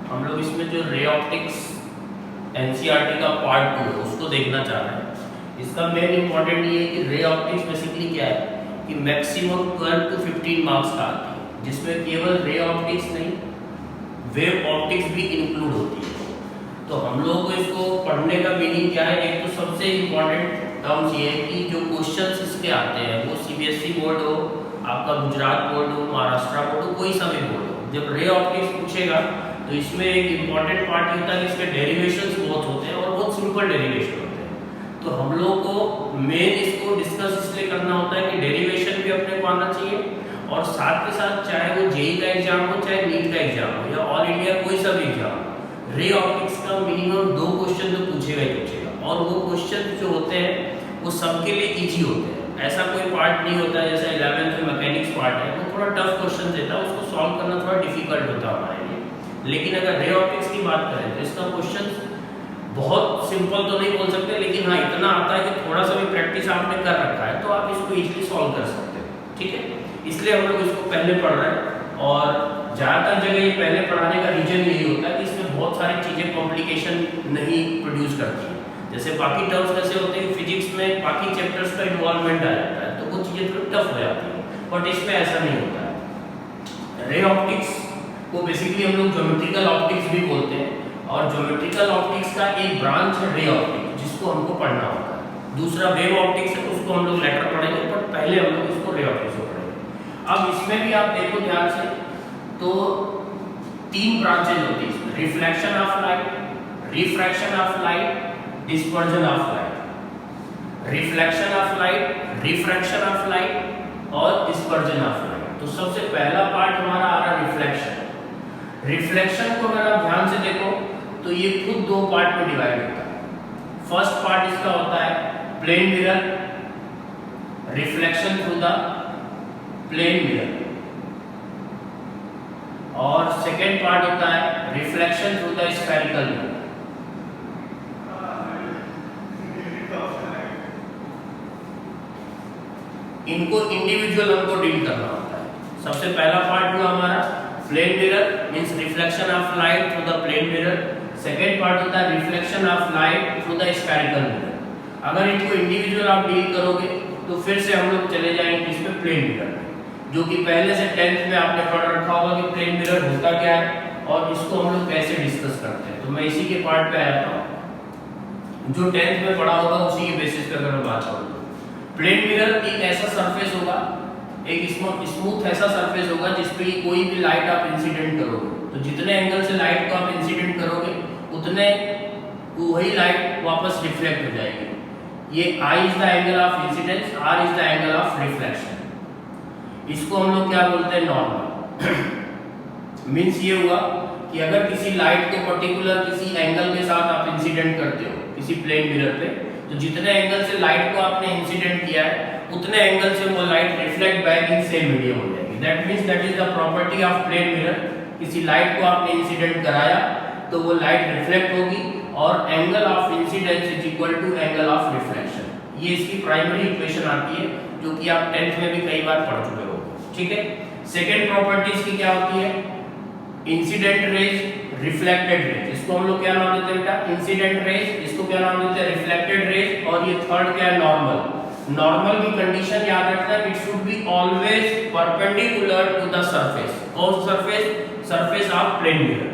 हम लोग इसमें जो रे ऑप्टिक्स एनसीईआरटी का पार्ट 2 है उसको देखना चाह रहे हैं। इसका मेन इंपॉर्टेंट ये है कि रे ऑप्टिक्स बेसिकली क्या है कि मैक्सिमम 12 to 15 मार्क्स का आती है, जिसमें केवल रे ऑप्टिक्स नहीं वेव ऑप्टिक्स भी इंक्लूड होती है। तो हम लोग को इसको पढ़ने का मीनिंग क्या है, एक तो सबसे इम्पॉर्टेंट टर्म्स ये है कि जो क्वेश्चंस इसके आते हैं वो सीबीएसई बोर्ड हो, आपका गुजरात बोर्ड हो, महाराष्ट्र बोर्ड हो, कोई सा भी बोर्ड हो, जब रे ऑप्टिक्स पूछेगा तो इसमें एक इम्पॉर्टेंट पार्ट ये होता है कि इसके डेरिवेशंस बहुत होते हैं और बहुत सिंपल डेरिवेशन होते हैं। तो हम लोग को मेन इसको डिस्कस इसलिए करना होता है कि डेरिवेशन भी अपने को आना चाहिए और साथ के साथ चाहे वो जेईई का एग्जाम हो, चाहे नीट का एग्जाम हो या ऑल इंडिया कोई सा भी एग्जाम हो, रे ऑप्टिक्स का मिनिमम 2 क्वेश्चन तो पूछेगा ही पूछेगा और वो क्वेश्चन जो होते हैं वो सबके लिए इजी होते हैं। ऐसा कोई पार्ट नहीं होता है जैसे 11th में मैकेनिक्स पार्ट है वो थोड़ा टफ क्वेश्चन देता है, उसको सॉल्व करना थोड़ा डिफिकल्ट होता है हमारे लिए। लेकिन अगर रे ऑप्टिक्स की बात करें तो इसका क्वेश्चन बहुत सिंपल तो नहीं बोल सकते, लेकिन हाँ इतना आता है कि थोड़ा सा भी प्रैक्टिस आपने कर रखा है तो आप इसको इजीली सॉल्व कर सकते हो। ठीक है, इसलिए हम लोग इसको पहले पढ़ रहे हैं और ज़्यादातर जगह ये पहले पढ़ाने का रीजन यही होता है कि इसमें बहुत सारी चीज़ें कॉम्प्लिकेशन नहीं प्रोड्यूस करती हैं। जैसे बाकी टर्म्स कैसे होते हैं, फिजिक्स में बाकी चैप्टर्स का इन्वॉल्वमेंट आ जाता है तो वो चीज़ें थोड़ी टफ हो जाती हैं, बट इसमें ऐसा नहीं होता है। रे ऑप्टिक्स को बेसिकली हम लोग ज्योमेट्रिकल ऑप्टिक्स भी बोलते हैं और ज्योमेट्रिकल ऑप्टिक्स का एक ब्रांच है रे ऑप्टिक्स जिसको हमको पढ़ना होता है। दूसरा वेव ऑप्टिक्स है उसको हम लोग लेटर पढ़ेंगे, पर पहले हम लोग इसको रे ऑप्टिक्स को पढ़ेंगे। अब इसमें भी आप देखो ध्यान से तो 3 ब्रांचेज होती है इसमें, reflection of light, refraction of light, dispersion of light. Reflection of light, refraction of light और डिस्पर्जन ऑफ लाइट। तो सबसे पहला पार्ट हमारा आ रहा है रिफ्लेक्शन। रिफ्लेक्शन को अगर आप ध्यान से देखो तो ये खुद 2 पार्ट में डिवाइड होता है। फर्स्ट पार्ट इसका होता है plane mirror, reflection through the plane mirror, और सेकेंड पार्ट होता है reflection through the spherical mirror. इनको इंडिविजुअल हमको डील करना होता है। सबसे पहला पार्ट हुआ हमारा plane mirror means reflection of light through the plane mirror. Second part होता है reflection of light through the spherical mirror. अगर इनको इंडिविजुअल आप डील करोगे तो फिर से हम लोग चले जाएंगे इसमें प्लेन मिरर, जो कि पहले से 10th में आपने पढ़ रखा होगा कि प्लेन मिरर होता क्या है और इसको हम लोग कैसे डिस्कस करते हैं। तो मैं इसी के पार्ट पे आया था, जो 10th में पढ़ा होगा उसी के बेसिस पे अगर मैं बात करूँ तो प्लेन मिरर एक ऐसा सरफेस होगा, एक स्मूथ ऐसा सरफेस होगा जिसपे कोई भी लाइट आप इंसिडेंट करोगे तो जितने एंगल से लाइट को आप इंसिडेंट करोगे उतने वही लाइट वापस रिफ्लेक्ट हो जाएगी। ये I is the angle of incidence, R is the angle of reflection. इसको हम लोग क्या बोलते हैं, नॉर्मल। मींस ये हुआ कि अगर किसी लाइट को पर्टिकुलर किसी एंगल के साथ आप इंसिडेंट करते हो किसी प्लेन मिरर पे, तो जितने एंगल से लाइट को आपने इंसिडेंट किया है उतने एंगल से वो light reflect back in same medium हो जाएगी। That means that is the property of plane mirror. किसी लाइट को आपने इंसिडेंट कराया तो वो लाइट रिफ्लेक्ट होगी और angle of incidence is equal to angle of reflection. ये इसकी प्राइमरी इक्वेशन आती है जो कि आप 10th में भी कई बार पढ़ चुके हो। ठीक है, सेकेंड प्रॉपर्टी इसकी क्या होती है, इंसिडेंट रेज, रिफ्लेक्टेड रेज। इसको हम लोग क्या नाम देते हैं बेटा, इंसिडेंट रेज। इसको क्या नाम देते हैं, रिफ्लेक्टेड रेज। और ये थर्ड क्या है, नॉर्मल। नॉर्मल की कंडीशन याद रखना है, it should be always perpendicular to the surface. कौन सा surface, surface of plane mirror.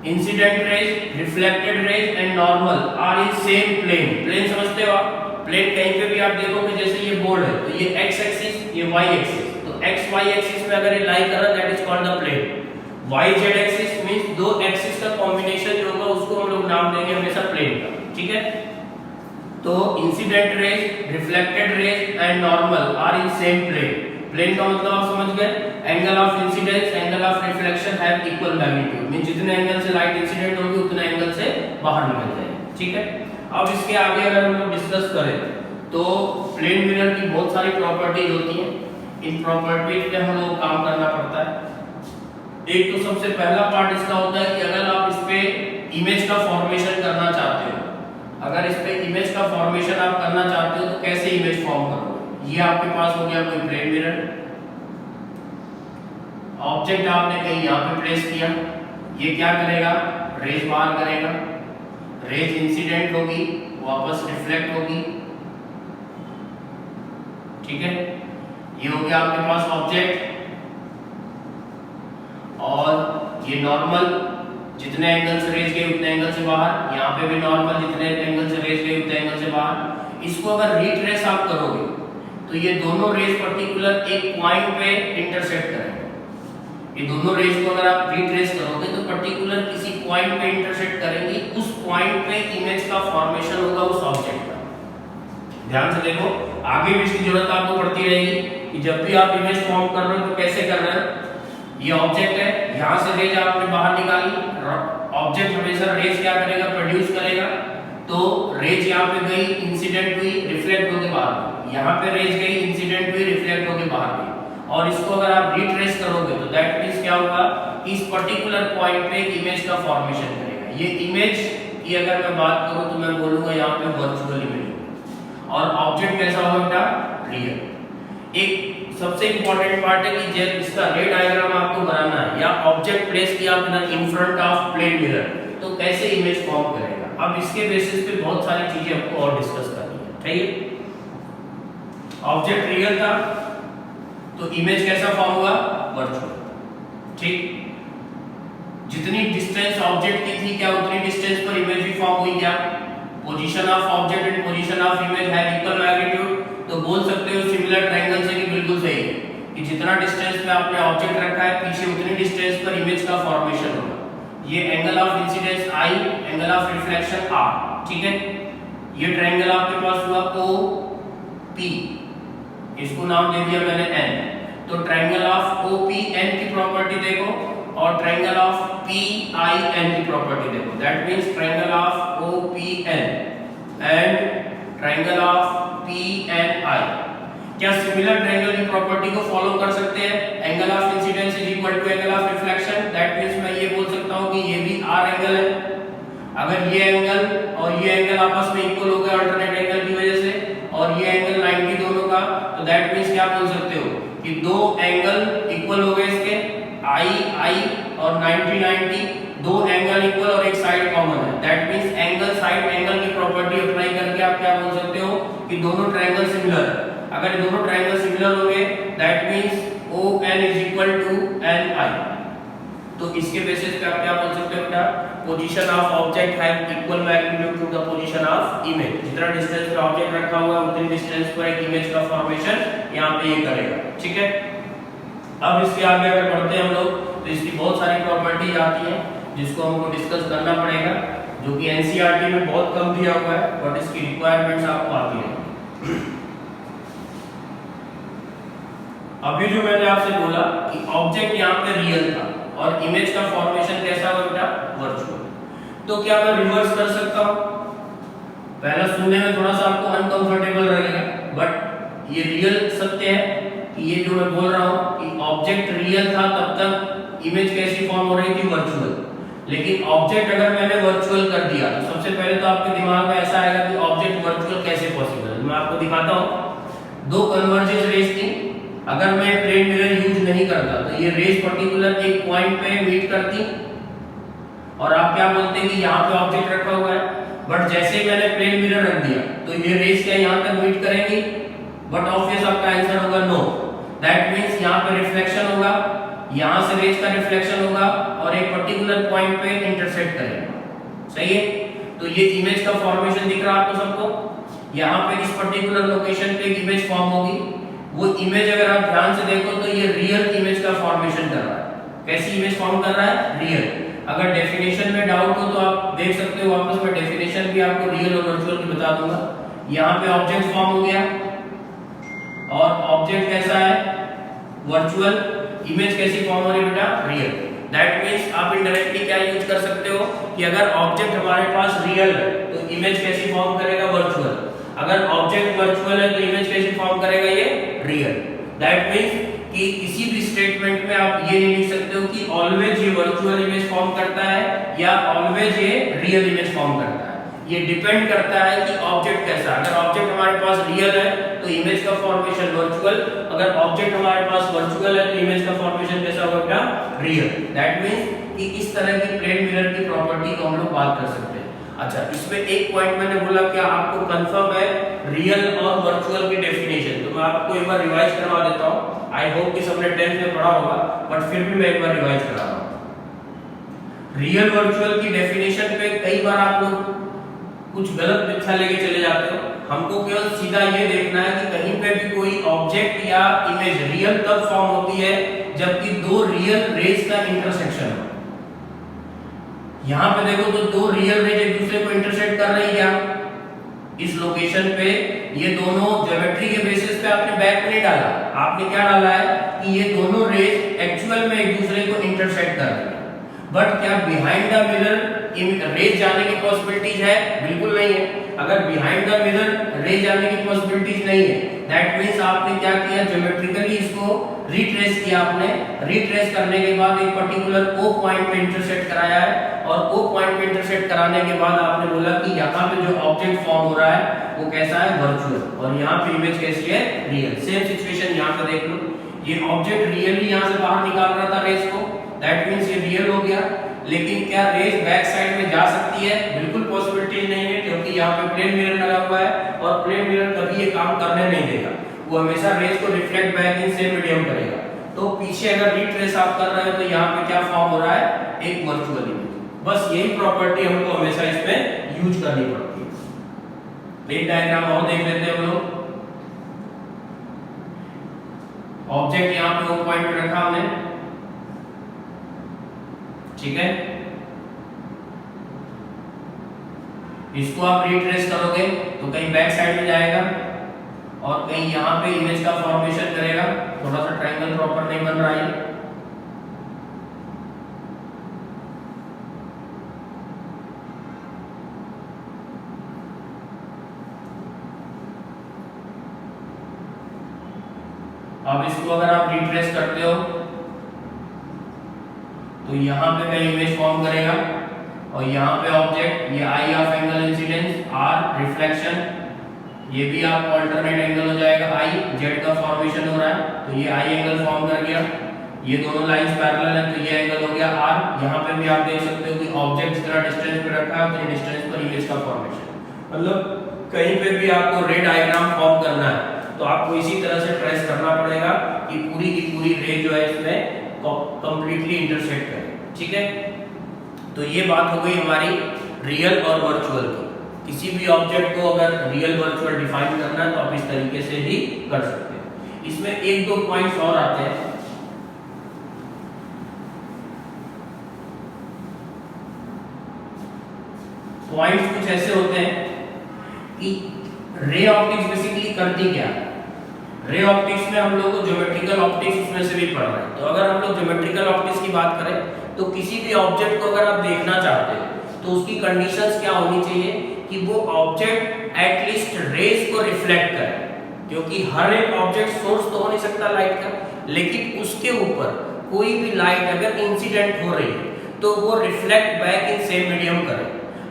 Incident rays, reflected rays and normal are in same plane. Plane समझते हो आप, प्लेन कहीं पे भी आप देखोगे जैसे ये बोर्ड है तो ये x एक्सिस, ये y एक्सिस, तो x y एक्सिस में अगर ये लाई कर रहा है that is called the plane. y z axis means 2 axis का कॉम्बिनेशन जो होगा उसको हम लोग नाम देंगे हमेशा प्लेन का। ठीक है, तो incident rays, reflected rays and normal are in same plane. Plane का मतलब आप समझ गए, angle of incidence, angle of reflection have equal magnitude. Means जितने एंगल से लाइट इंसिडेंट होगी उतने एंगल से बाहर निकल जाएगी। ठीक है, अब इसके आगे अगर हम लोग डिस्कस करें तो प्लेन मिरर की बहुत सारी प्रॉपर्टीज होती हैं। इन प्रॉपर्टीज पे हम लोग काम करना पड़ता है। एक तो सबसे पहला पार्ट इसका होता है कि अगर आप इस पे इमेज का फॉर्मेशन करना चाहते हो, अगर इस पे इमेज का फॉर्मेशन आप करना चाहते हो तो कैसे इमेज फॉर्म करोगे। ये आपके पास हो गया कोई प्लेन मिरर, ऑब्जेक्ट आपने कहीं यहाँ पे प्लेस किया, ये क्या करेगा, रेज बाहर करेगा, रेज इंसिडेंट होगी, वापस रिफ्लेक्ट होगी, ठीक है। ये हो गया आपके पास ऑब्जेक्ट, और ये नॉर्मल, जितने एंगल से रेज गए उतने एंगल से बाहर, यहाँ पे भी नॉर्मल, जितने एंगल से रेज गए उतने एंगल से बाहर। इसको अगर रिट्रेस आप करोगे तो ये दोनों रेज पर्टिकुलर एक पॉइंट पे इंटरसेक्ट करेंगे। ये दोनों रेज को अगर आप रिट्रेस करोगे तो पर्टिकुलर किसी पॉइंट पे इंटरसेक्ट करेंगी, उस पॉइंट पे इमेज का फॉर्मेशन होगा उस ऑब्जेक्ट का। ध्यान से देखो, आगे भी इसकी जरूरत आपको पड़ती रहेगी कि जब भी आप इमेज फॉर्म कर रहे हो तो कैसे कर रहे हो। ये ऑब्जेक्ट है, यहाँ से रेज आपने बाहर निकाली, ऑब्जेक्ट हमेशा रेज क्या करेगा, प्रोड्यूस करेगा। तो रेज यहाँ पे गई, इंसिडेंट हुई, रिफ्लेक्ट होके बाहर गई, यहाँ पे रेज गई, इंसिडेंट हुई, रिफ्लेक्ट होके बाहर गई। और इसको अगर आप रिट्रेस करोगे तो दैट मींस क्या होगा, इस पर्टिकुलर पॉइंट पे इमेज का फॉर्मेशन करेगा। ये इमेज की अगर मैं बात करूं तो मैं बोलूंगा यहाँ पे वर्चुअल इमेज, और ऑब्जेक्ट कैसा होगा बेटा, रियल। एक सबसे इंपॉर्टेंट पार्ट है कि जब इसका रे डायग्राम आपको बनाना है या ऑब्जेक्ट प्लेस किया आपने in front of plane mirror तो कैसे इमेज फॉर्म करेगा। अब इसके बेसिस पे बहुत सारी चीजें आपको और डिस्कस करनी है, ठीक है। ऑब्जेक्ट रियल था तो इमेज कैसा फॉर्म हुआ, वर्चुअल, ठीक। जितनी डिस्टेंस ऑब्जेक्ट की थी क्या उतनी डिस्टेंस पर इमेज भी फॉर्म हुई क्या। Position of object and position of image है इक्वल मैग्नीट्यूड, तो बोल सकते हो सिमिलर ट्रायंगल से कि बिल्कुल सही है कि जितना डिस्टेंस पे आपने ऑब्जेक्ट रखा है पीछे उतनी डिस्टेंस पर इमेज का फॉर्मेशन होगा। ये angle of incidence I, angle of reflection R, ठीक है। ये ट्रायंगल आपके पास हुआ OP, इसको नाम दे दिया मैंने N। तो ट्रायंगल ऑफ OPN की प्रॉपर्टी देखो और ट्रायंगल ऑफ PIN की प्रॉपर्टी देखो। That means triangle of OPN and triangle of PNI क्या सिमिलर ट्रायंगल की प्रॉपर्टी को फॉलो कर सकते हैं। Angle of incidence is equal to angle of reflection, that means मैं ये बोल सकता हूं कि ये भी R एंगल है। अगर ये एंगल और ये एंगल आपस में इक्वल हो गए अल्टरनेट एंगल की वजह से, और ये एंगल 90 दोनों का, तो दैट मींस क्या बोल सकते हो कि दो एंगल इक्वल हो गए इसके, I और 90 दो एंगल इक्वल और एक साइड कॉमन है। That means angle side angle की प्रॉपर्टी अप्लाई करके आप क्या बोल सकते हो कि दोनों ट्रायंगल सिमिलर है। अगर दोनों ट्रायंगल सिमिलर होंगे that means ON is equal to NI। तो इसके बेसिस पे आप क्या बोल सकते हो बेटा, position of object have equal magnitude to the position of image. जितना डिस्टेंस पे ऑब्जेक्ट रखा हुआ है उतनी डिस्टेंस पर एक इमेज का फॉर्मेशन यहाँ पे ये करेगा, ठीक है। अब इसके आगे अगर बढ़ते हैं हम लोग तो इसकी बहुत सारी प्रॉपर्टीज आती हैं जिसको हमको डिस्कस करना पड़ेगा, जो कि एनसीईआरटी में बहुत कम दिया हुआ है बट इसकी रिक्वायरमेंट्स आपको आती है। अभी जो मैंने आपसे बोला कि ऑब्जेक्ट यहाँ पे रियल था और इमेज का फॉर्मेशन कैसा हुआ बेटा, वर्चुअल। तो क्या मैं रिवर्स कर सकता हूँ। पहला सुनने में थोड़ा सा आपको अनकंफर्टेबल रहेगा बट ये रियल सत्य है कि ये जो मैं बोल रहा हूँ कि ऑब्जेक्ट रियल था तब तक इमेज कैसी फॉर्म हो रही थी, वर्चुअल। लेकिन ऑब्जेक्ट अगर मैंने वर्चुअल कर दिया तो सबसे पहले तो आपके दिमाग में ऐसा आएगा कि ऑब्जेक्ट वर्चुअल कैसे पॉसिबल है। मैं आपको दिखाता हूँ। दो कन्वर्जेंस रेज थी, अगर मैं प्लेन मिरर यूज नहीं करता तो ये रेज पर्टिकुलर एक पॉइंट पे मीट करती और आप क्या बोलते हैं कि यहाँ पे ऑब्जेक्ट रखा हुआ है, बट जैसे ही मैंने प्लेन मिरर रख दिया तो ये रेज क्या यहाँ तक मीट करेंगी, बट ऑब्वियस आपका आंसर होगा नो। दैट मींस यहाँ पे रिफ्लेक्शन होगा, यहाँ से रेज का रिफ्लेक्शन होगा और एक पर्टिकुलर पॉइंट पे इंटरसेक्ट करेगा, सही है। तो ये इमेज का फॉर्मेशन दिख रहा है आपको सबको। यहाँ पे इस पर्टिकुलर लोकेशन पे एक इमेज फॉर्म होगी, वो इमेज अगर आप ध्यान से देखो तो ये रियल इमेज का फॉर्मेशन कर रहा है। कैसी इमेज फॉर्म कर रहा है, रियल। अगर डेफिनेशन में डाउट हो तो आप देख सकते हो वापस, मैं डेफिनेशन भी आपको रियल और वर्चुअल की बता दूंगा। यहाँ पे ऑब्जेक्ट फॉर्म हो गया और ऑब्जेक्ट कैसा है, वर्चुअल। इमेज कैसी फॉर्म हो रही है बेटा, रियल। दैट मींस आप इनडायरेक्टली क्या यूज कर सकते हो कि अगर ऑब्जेक्ट हमारे पास रियल है तो इमेज कैसी फॉर्म करेगा, वर्चुअल। अगर ऑब्जेक्ट वर्चुअल है तो इमेज कैसी फॉर्म करेगा, ये रियल। दैट मींस कि किसी भी स्टेटमेंट में आप ये नहीं लिख सकते हो कि ऑलवेज ये वर्चुअल इमेज फॉर्म करता है या ऑलवेज ये रियल इमेज फॉर्म करता है। ये डिपेंड करता है कि ऑब्जेक्ट कैसा है। अगर ऑब्जेक्ट हमारे पास रियल है तो इमेज का फॉर्मेशन वर्चुअल, अगर ऑब्जेक्ट हमारे पास वर्चुअल है तो इमेज का फॉर्मेशन कैसा होगा, रियल। दैट मींस कि इस तरह की प्लेन मिरर की प्रॉपर्टी को हम लोग बात कर सकते हैं। अच्छा, इसमें एक पॉइंट मैंने बोला, क्या आपको कंफर्म है रियल और वर्चुअल की डेफिनेशन? तो मैं आपको एक बार रिवाइज करवा देता हूँ। आई होप कि सबने 10th में पढ़ा होगा, बट फिर भी मैं एक बार रिवाइज करा रहा हूँ। रियल वर्चुअल की डेफिनेशन पे कई बार आप लोग कुछ गलत व्याख्या लेके चले जाते हो। हमको केवल सीधा ये देखना है कि कहीं पे भी कोई ऑब्जेक्ट या इमेज रियल तब फॉर्म होती है जबकि दो रियल रेज का इंटरसेक्शन हो। यहाँ पे देखो तो दो रियल रेज एक दूसरे को इंटरसेक्ट कर रही है। इस लोकेशन पे ये दोनों ज्योमेट्री के बेसिस पे आपने बैक में नहीं डाला, आपने क्या डाला है कि ये दोनों रेज एक्चुअल में एक दूसरे को इंटरसेक्ट कर रही है। बट क्या बिहाइंड द मिरर रेज जाने की पॉसिबिलिटीज है? बिल्कुल नहीं है। अगर बिहाइंड द मिरर रेज जाने की पॉसिबिलिटीज नहीं है, दैट मींस आपने क्या किया, ज्योमेट्रिकली इसको रीट्रेस किया। आपने रीट्रेस करने के बाद एक पर्टिकुलर ओ पॉइंट पे इंटरसेक्ट कराया है, और ओ पॉइंट पे इंटरसेक्ट कराने के बाद आपने बोला कि यहाँ पे जो ऑब्जेक्ट फॉर्म हो रहा है वो कैसा है, वर्चुअल, और यहाँ पे इमेज कैसी है, रियल। सेम सिचुएशन यहाँ पे देख लो, ये ऑब्जेक्ट रियली यहाँ से बाहर निकाल रहा था रेज को, दैट मींस ये रियल हो गया। लेकिन क्या रेज बैक साइड में जा सकती है? बिल्कुल पॉसिबिलिटी नहीं है, क्योंकि यहाँ पे प्लेन मिरर लगा हुआ है और प्लेन मिरर कभी ये काम करने नहीं देगा, वो हमेशा रेज को reflect back in same medium करेगा। तो पीछे अगर रीट्रेस आप कर रहे हो तो यहाँ पे क्या फॉर्म हो रहा है, एक वर्चुअल इमेज। बस यही प्रॉपर्टी हमको हमेशा इसमें यूज करनी पड़ती है। एक डायग्राम और देख लेते हैं हम लोग। ऑब्जेक्ट यहाँ पे वो पॉइंट पे रखा हमने, ठीक है। इसको आप रिट्रेस करोगे तो कहीं बैक साइड में जाएगा और कहीं यहाँ पे इमेज का फॉर्मेशन करेगा। थोड़ा सा ट्रायंगल प्रॉपर नहीं बन रहा है। अब इसको अगर आप रिट्रेस करते हो तो यहाँ पे कहीं इमेज फॉर्म करेगा, और यहाँ पे ऑब्जेक्ट, ये i of angle incidence, r reflection, ये भी आप अल्टरनेट एंगल हो जाएगा। आई जेड का फॉर्मेशन हो रहा है तो ये आई एंगल फॉर्म कर गया। ये दोनों लाइंस पैरेलल हैं तो ये एंगल हो गया आर। यहाँ पे भी आप देख सकते हो कि ऑब्जेक्ट जितना डिस्टेंस पे रखा है उतने डिस्टेंस पर इमेज का फॉर्मेशन। मतलब कहीं पे भी आपको रे डायग्राम फॉर्म करना है तो आपको इसी तरह से ट्रेस करना पड़ेगा कि पूरी की पूरी रे जो है इसमें कंप्लीटली इंटरसेक्ट करे, ठीक है। तो ये बात हो गई हमारी रियल और वर्चुअल की। किसी भी ऑब्जेक्ट को अगर रियल वर्चुअल डिफाइन करना है तो आप इस तरीके से ही कर सकते हैं। इसमें एक दो पॉइंट्स और आते हैं। पॉइंट्स कुछ ऐसे होते हैं कि रे ऑप्टिक्स बेसिकली करती क्या है। रे ऑप्टिक्स में हम लोग को ज्योमेट्रिकल ऑप्टिक्स उसमें से भी पढ़ रहे हैं। तो अगर हम लोग ज्योमेट्रिकल ऑप्टिक्स की बात करें तो किसी भी ऑब्जेक्ट को अगर आप देखना चाहते हैं तो उसकी कंडीशंस क्या होनी चाहिए कि वो ऑब्जेक्ट एटलीस्ट रेज को रिफ्लेक्ट करे, क्योंकि हर एक ऑब्जेक्ट सोर्स तो हो नहीं सकता लाइट का, लेकिन उसके ऊपर कोई भी लाइट अगर इंसिडेंट हो रही है तो वो reflect back in same medium करे।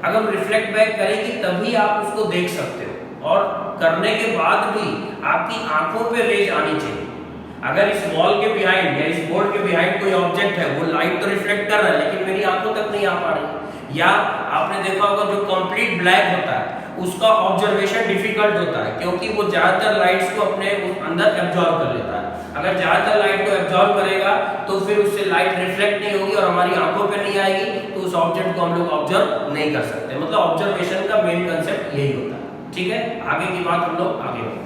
अगर रिफ्लेक्ट बैक करेगी तभी आप उसको देख सकते हो, और करने के बाद भी आपकी आंखों पे रेज आनी चाहिए। अगर इस वॉल के बिहाइंड या इस बोर्ड के बिहाइंड कोई ऑब्जेक्ट है, वो लाइट तो रिफ्लेक्ट कर रहा है लेकिन मेरी आंखों तक नहीं आ पा रही, या आपने देखा होगा जो कंप्लीट ब्लैक होता है उसका ऑब्जर्वेशन डिफिकल्ट होता है, क्योंकि वो ज्यादातर लाइट्स को अपने अंदर एब्जॉर्ब कर लेता है। अगर ज्यादातर लाइट को एब्जॉर्ब करेगा तो फिर उससे लाइट रिफ्लेक्ट नहीं होगी और हमारी आंखों पे नहीं आएगी, तो उस ऑब्जेक्ट को हम लोग ऑब्जर्व नहीं कर सकते। मतलब ऑब्जर्वेशन का मेन कंसेप्ट यही होता है, ठीक है। आगे की बात हम लोग आगे बढ़ते हैं।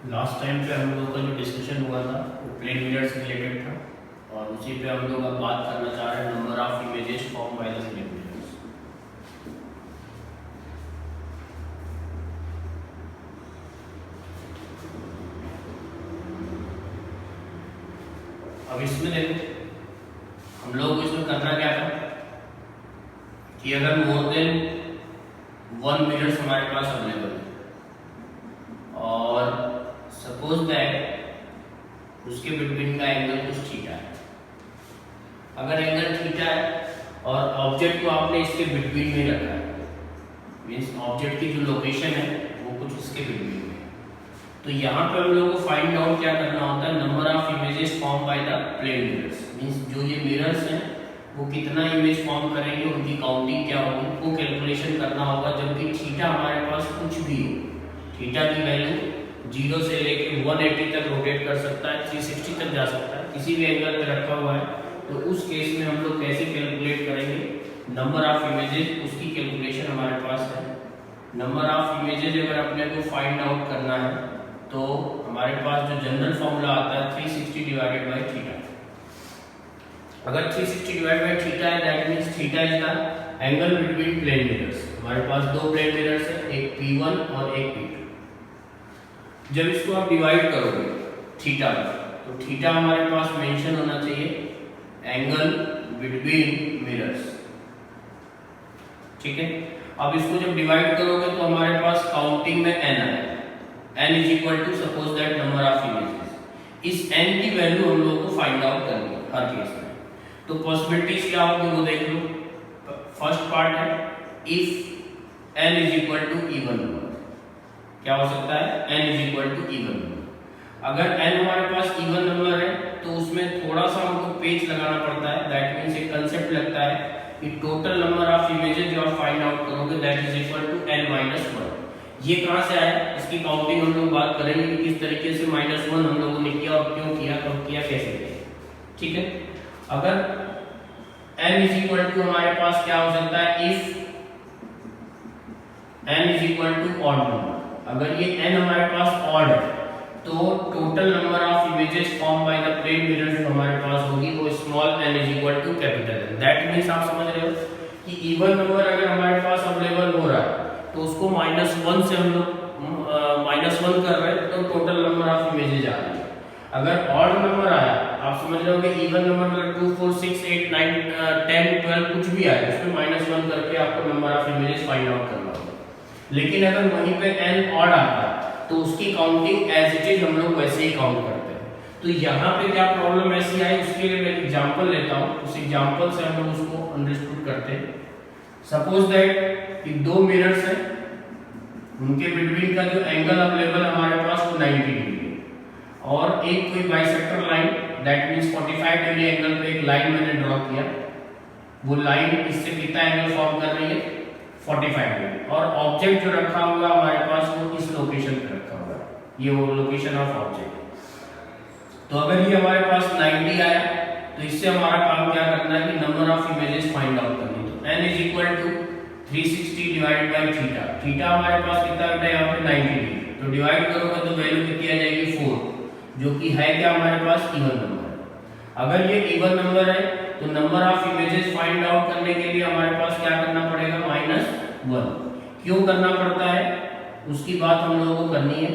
लास्ट टाइम पे हम लोगों का जो डिस्कशन हुआ था वो प्लेन मिरर से रिलेटेड था, और उसी पे हम लोग अब बात करना चाह रहे हैं number of images form by the plane mirrors. अब इसमें देखो हम लोग को इसमें करना क्या था कि अगर मोर देन 1 मिरर्स हमारे पास अवेलेबल है और सपोज दैट उसके बिटवीन का एंगल कुछ थीटा है। अगर एंगल थीटा है और ऑब्जेक्ट को आपने इसके बिटवीन में रखा है, मींस ऑब्जेक्ट की जो लोकेशन है वो कुछ इसके बिटवीन में, तो यहाँ पे हम लोग को फाइंड आउट क्या करना होता है, number of images form by by the plane mirrors, means जो ये मिरर्स हैं वो कितना इमेज फॉर्म करेंगे, उनकी काउंटिंग क्या होगी वो कैलकुलेशन करना होगा। जबकि थीटा हमारे पास कुछ भी हो, थीटा की वैल्यू 0 से लेके 180 तक रोटेट कर सकता है, 360 तक जा सकता है, किसी भी एंगल पे रखा हुआ है। तो उस केस में हम लोग कैसे कैलकुलेट करेंगे नंबर ऑफ इमेजेस, उसकी कैलकुलेशन हमारे पास है। नंबर ऑफ इमेजेस अगर अपने को फाइंड आउट करना है तो हमारे पास जो जनरल फॉर्मूला आता है 360 डिवाइडेड बाय थीटा। अगर 360 डिवाइडेड बाय थीटा है that means theta is the angle between plane mirrors. हमारे पास दो प्लेन मिरर्स है, एक P1 और एक P2। जब इसको आप डिवाइड करोगे थीटा में तो थीटा हमारे पास मेंशन होना चाहिए एंगल बिटवीन मिरर्स, ठीक है। अब इसको जब डिवाइड करोगे तो हमारे पास काउंटिंग में n आएगा, n is equal to suppose that number of images. इस n की वैल्यू हम लोगों को फाइंड आउट करनी है हर केस में। तो पॉसिबिलिटीज क्या होगी वो देख लो। फर्स्ट पार्ट है if n is equal to even number, क्या हो सकता है n is equal to even number. अगर n हमारे पास इवन नंबर है तो उसमें थोड़ा सा हमको पेच लगाना पड़ता है, दैट मींस एक कांसेप्ट लगता है कि टोटल नंबर ऑफ इमेजेस जो आप फाइंड आउट करोगे that is equal to n minus 1। ये कहां से आया, इसकी काउंटिंग हम लोग बात करेंगे कि किस तरीके से -1 हम लोगों ने किया और क्यों किया, कब किया, कैसे किया, ठीक है। अगर n इज इक्वल टू हमारे पास क्या हो सकता है if n is equal to odd number. अगर ये n हमारे पास ऑड है तो total number of images form by the plane mirrors जो हमारे पास होगी वो small n is equal to capital n। That means आप समझ रहे हो कि इवन नंबर अगर हमारे पास अवेलेबल हो रहा है तो उसको -1 से हम लोग -1 कर रहे हैं तो टोटल नंबर ऑफ इमेजेस आ रही है। अगर ऑड नंबर आया आप समझ रहे हो कि इवन नंबर अगर 2 4 6 8 9 10 12 कुछ भी आए उसमें -1 करके आपको number of images find out करना होगा। लेकिन अगर वहीं पे n ऑड आता है तो उसकी काउंटिंग एज इट इज हम लोग वैसे ही काउंट करते हैं। तो यहाँ पे क्या प्रॉब्लम ऐसी आई उसके लिए मैं एग्जांपल लेता हूँ, उस एग्जांपल से हम लोग उसको अंडरस्टूड करते हैं। सपोज दैट कि दो मिरर्स हैं, उनके बिटवीन का जो एंगल अवेलेबल हमारे पास वो 90 डिग्री है और एक कोई bisector line that means 45 degree angle पे एक लाइन मैंने ड्रॉ किया, वो लाइन इससे कितना एंगल फॉर्म कर रही है 45 डिग्री, और ऑब्जेक्ट जो रखा हुआ हमारे पास वो इस लोकेशन पे रखा हुआ है, ये वो लोकेशन ऑफ ऑब्जेक्ट। तो अगर ये हमारे पास 90 आया तो इससे हमारा काम क्या करना है कि number of images find out करनी। तो n is equal to 360 divided by theta. Theta हमारे पास कितना है यहाँ पे 90 डिग्री, तो डिवाइड करोगे तो वैल्यू कितनी आ जाएगी 4, जो कि है क्या हमारे पास इवन नंबर है। अगर ये इवन नंबर है तो number of images find out करने के लिए हमारे पास क्या करना पड़ेगा -1। क्यों करना पड़ता है उसकी बात हम लोगों को करनी है।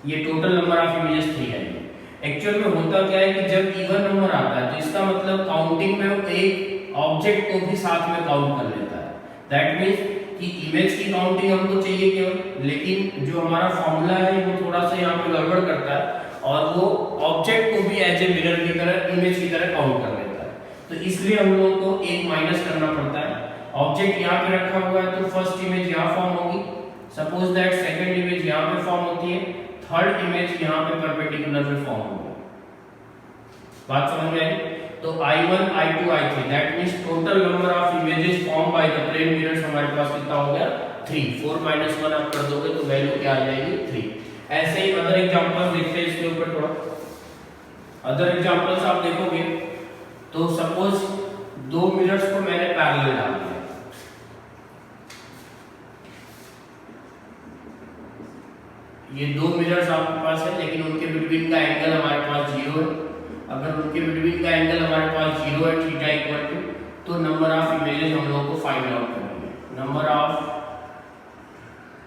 ये टोटल नंबर ऑफ इमेजेस 3 आएंगे। एक्चुअल में होता क्या है कि जब इवन नंबर आता है तो इसका मतलब काउंटिंग में एक ऑब्जेक्ट को भी साथ में काउंट कर लेता है। दैट मींस कि इमेज की काउंटिंग हमको चाहिए केवल, लेकिन जो हमारा फॉर्मूला है वो थोड़ा सा यहाँ पे गड़बड़ करता है और वो ऑब्जेक्ट को भी एज ए मिरर की तरह इमेज की तरह काउंट कर लेता है। तो इसलिए हम लोगों को एक माइनस करना पड़ता है। ऑब्जेक्ट यहाँ पे रखा हुआ है तो फर्स्ट इमेज यहाँ फॉर्म होगी, सपोज दैट सेकंड इमेज यहाँ पे फॉर्म होती है, थर्ड इमेज यहाँ पे परपेंडिकुलर पे फॉर्म होगी। बात समझ में आई? तो I1 I2 I3 that means total number of images form by the plane mirrors हमारे पास कितना हो गया 3। 4 - 1 आप कर दोगे तो वैल्यू क्या आ जाएगी 3। ऐसे ही अदर एग्जांपल्स देखते हैं इसके ऊपर थोड़ा। अदर एग्जांपल्स आप देखोगे तो सपोज दो मिरर्स को मैंने पैरेलल डाल दिया, ये दो मिरर्स आपके पास है लेकिन उनके बिटवीन का एंगल हमारे पास 0 है। अगर उनके बिटवीन का एंगल हमारे पास 0 है थीटा इक्वल टू, तो नंबर ऑफ इमेजेस हम लोगों को फाइंड आउट करनी है। Number of